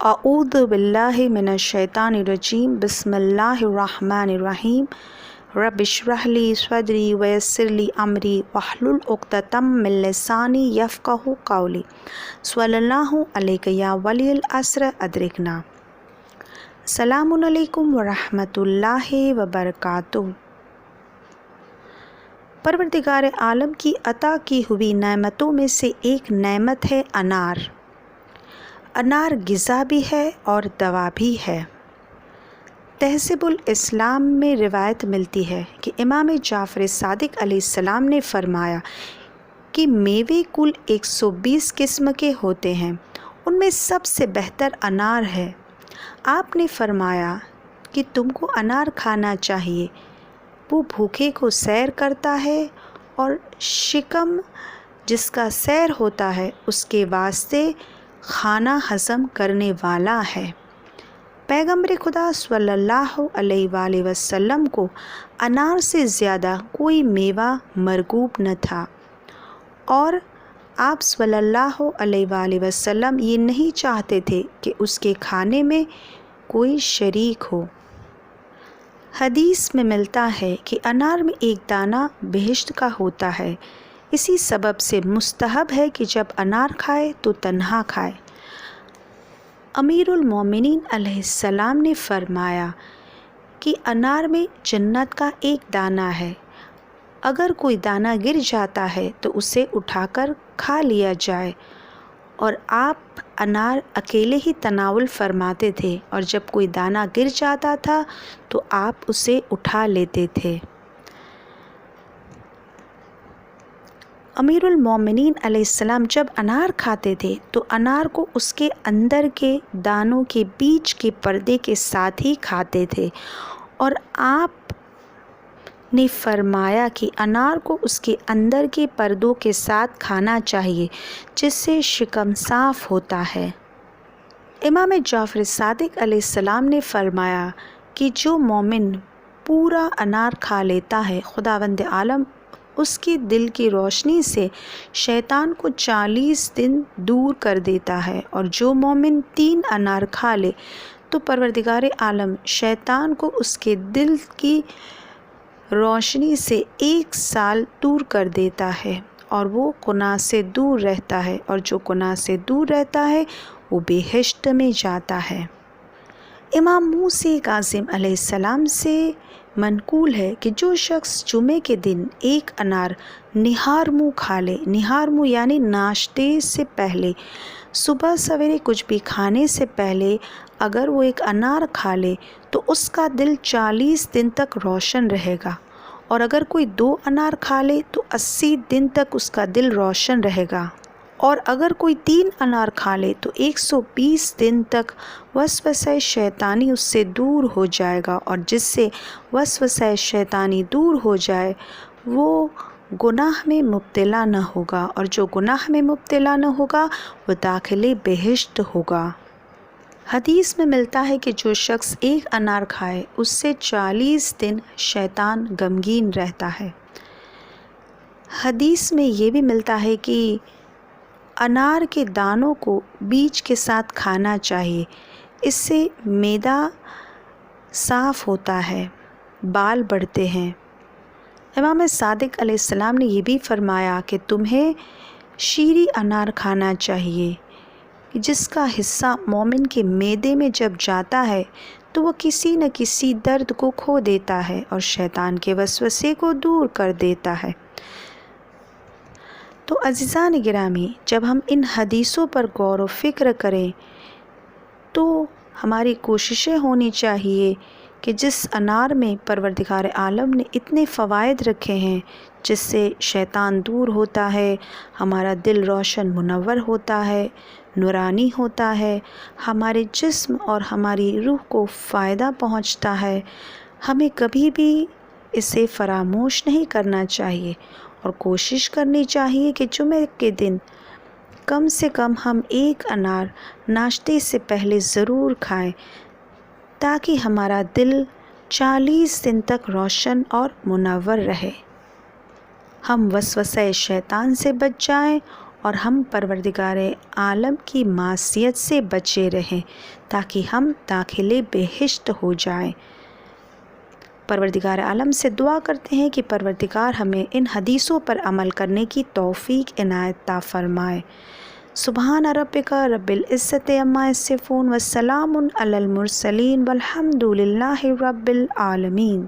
अऊज़ु बिल्लाहि मिनश्शैतानिर्रजीम बिस्मिल्लाहिर्रहमानिर्रहीम रब्बि इश्रह ली सदरी वयस्सिर ली अमरी वहलुल उक़दतम मिन लिसानी यफ़क़हू क़ौली स्वल्लल्लाहु अलैका या वलियल अस्र अदरिकना। अस्सलामु अलैकुम व रहमतुल्लाहि व बरकातुहू। परवरदिगार आलम की अता की हुई नेमतों में से एक नेमत है अनार। अनार ग़िज़ा भी है और दवा भी है। तहज़ीबुल इस्लाम में रिवायत मिलती है कि इमाम जाफ़र सादिक अलैहिस्सलाम ने फरमाया कि मेवे कुल 120 किस्म के होते हैं, उनमें सबसे बेहतर अनार है। आपने फरमाया कि तुमको अनार खाना चाहिए, वो भूखे को सैर करता है और शिकम जिसका सैर होता है उसके वास्ते खाना हज़म करने वाला है। पैगम्बर खुदा सल्लल्लाहु अलैहि वसल्लम को अनार से ज़्यादा कोई मेवा मरगूब न था और आप सल्लल्लाहु अलैहि वसल्लम ये नहीं चाहते थे कि उसके खाने में कोई शरीक हो। हदीस में मिलता है कि अनार में एक दाना बेहश्त का होता है। इसी सबब से मुस्तहब है कि जब अनार खाए तो तन्हा खाए। अमीरुल मोमिनीन अलैहिस्सलाम ने फरमाया कि अनार में जन्नत का एक दाना है, अगर कोई दाना गिर जाता है तो उसे उठाकर खा लिया जाए। और आप अनार अकेले ही तनावुल फरमाते थे और जब कोई दाना गिर जाता था तो आप उसे उठा लेते थे। अमीरुल मोमिनीन अलैहिस्सलाम जब अनार खाते थे तो अनार को उसके अंदर के दानों के बीच के पर्दे के साथ ही खाते थे और आप ने फरमाया कि अनार को उसके अंदर के पर्दों के साथ खाना चाहिए जिससे शिकम साफ़ होता है। इमाम जाफ़र सादिक अलैहिस्सलाम ने फरमाया कि जो मोमिन पूरा अनार खा लेता है, खुदावंद आलम उसकी दिल की रोशनी से शैतान को 40 दिन दूर कर देता है, और जो मोमिन 3 अनार खा ले तो परवरदिगार आलम शैतान को उसके दिल की रोशनी से 1 साल दूर कर देता है और वो गुनाह से दूर रहता है, और जो गुनाह से दूर रहता है वो बेहिश्त में जाता है। इमाम मूसा काज़िम अलैहिस्सलाम से मनकूल है कि जो शख्स जुमे के दिन एक अनार निहार मुँह खा ले, निहार मुँह यानी नाश्ते से पहले, सुबह सवेरे कुछ भी खाने से पहले अगर वो एक अनार खा ले तो उसका दिल 40 दिन तक रोशन रहेगा, और अगर कोई 2 अनार खा ले तो 80 दिन तक उसका दिल रोशन रहेगा, और अगर कोई 3 अनार खा ले तो 120 दिन तक वसवसे शैतानी उससे दूर हो जाएगा, और जिससे वसवसे शैतानी दूर हो जाए वो गुनाह में मुब्तला न होगा, और जो गुनाह में मुब्तला न होगा वो दाखिले बेहिश्त होगा। हदीस में मिलता है कि जो शख्स एक अनार खाए उससे 40 दिन शैतान गमगीन रहता है। हदीस में ये भी मिलता है कि अनार के दानों को बीज के साथ खाना चाहिए, इससे मैदा साफ़ होता है, बाल बढ़ते हैं। इमाम सादिक अलैहिस्सलाम ने ये भी फरमाया कि तुम्हें शीरी अनार खाना चाहिए, जिसका हिस्सा मोमिन के मैदे में जब जाता है तो वो किसी न किसी दर्द को खो देता है और शैतान के वसवसे को दूर कर देता है। तो अज़ीज़ान गिरामी, जब हम इन हदीसों पर गौर व फ़िक्र करें तो हमारी कोशिशें होनी चाहिए कि जिस अनार में परवरदिगार आलम ने इतने फ़वाइद रखे हैं, जिससे शैतान दूर होता है, हमारा दिल रोशन मुनव्वर होता है, नूरानी होता है, हमारे जिस्म और हमारी रूह को फ़ायदा पहुंचता है, हमें कभी भी इसे फ़रामोश नहीं करना चाहिए और कोशिश करनी चाहिए कि जुमे के दिन कम से कम हम एक अनार नाश्ते से पहले ज़रूर खाएं, ताकि हमारा दिल 40 दिन तक रोशन और मुनव्वर रहे, हम वसवसे शैतान से बच जाएं اور ہم پروردگار عالم کی معصیت سے بچے رہیں تاکہ ہم داخل بہشت ہو جائیں۔ پروردگار عالم سے دعا کرتے ہیں کہ پروردگار ہمیں ان حدیثوں پر عمل کرنے کی توفیق عنایت عطا فرمائے۔ سبحان ربک رب العزت عما یصفون وسلام علی المرسلین والحمد للہ رب العالمین۔